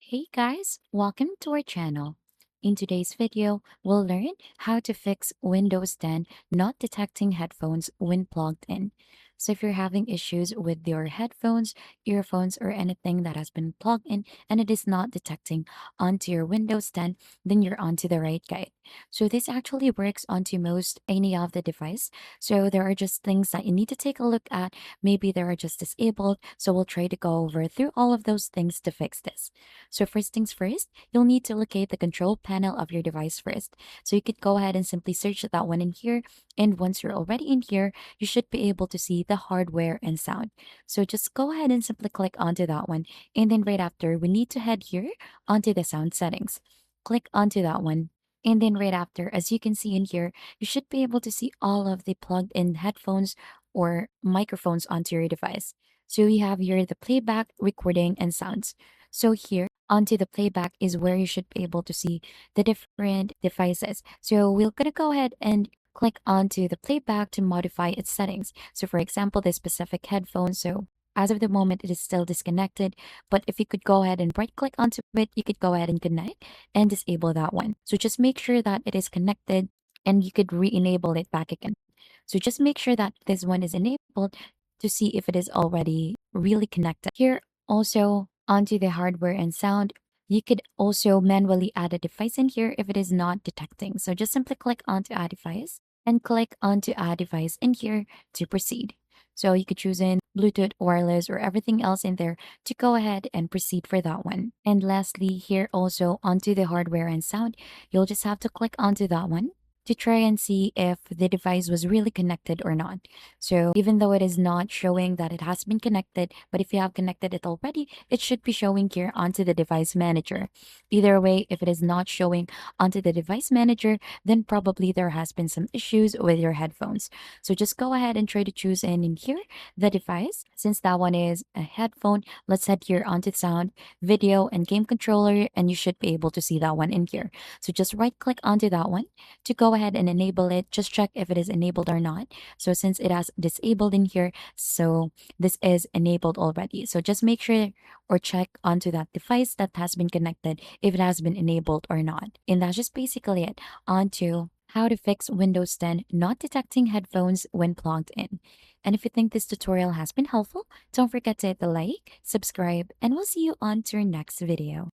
Hey guys, welcome to our channel. In today's video, we'll learn how to fix Windows 10 not detecting headphones when plugged in. So if you're having issues with your headphones, earphones, or anything that has been plugged in and it is not detecting onto your Windows 10, then you're onto the right guide. So this actually works onto most any of the device. So there are just things that you need to take a look at. Maybe they are just disabled. So we'll try to go over through all of those things to fix this. So first things first, you'll need to locate the control panel of your device first. So you could go ahead and simply search that one in here. And once you're already in here, you should be able to see the hardware and sound. So just go ahead and simply click onto that one. And then right after, we need to head here onto the sound settings. Click onto that one. And then right after, as you can see in here, you should be able to see all of the plugged in headphones or microphones onto your device. So we have here the playback, recording, and sounds. So here onto the playback is where you should be able to see the different devices. So we're going to go ahead and click onto the playback to modify its settings. So for example, this specific headphone. So as of the moment, it is still disconnected. But if you could go ahead and right click onto it, you could go ahead and connect and disable that one. So just make sure that it is connected and you could re-enable it back again. So just make sure that this one is enabled to see if it is already really connected. Here also onto the hardware and sound, you could also manually add a device in here if it is not detecting. So just simply click onto add device and click onto add device in here to proceed. So you could choose in Bluetooth, wireless, or everything else in there to go ahead and proceed for that one. And lastly, here also onto the hardware and sound, you'll just have to click onto that one to try and see if the device was really connected or not. So even though it is not showing that it has been connected, but if you have connected it already, it should be showing here onto the device manager. Either way, if it is not showing onto the device manager, then probably there has been some issues with your headphones. So just go ahead and try to choose in here the device. Since that one is a headphone, let's head here onto sound, video, and game controller, and you should be able to see that one in here. So just right click onto that one to go ahead and enable it. Just check if it is enabled or not. So since it has disabled in here, so this is enabled already. So just make sure or check onto that device that has been connected if it has been enabled or not. And that's just basically it onto how to fix Windows 10 not detecting headphones when plugged in. And if you think this tutorial has been helpful, don't forget to hit the like, subscribe, and we'll see you on to our next video.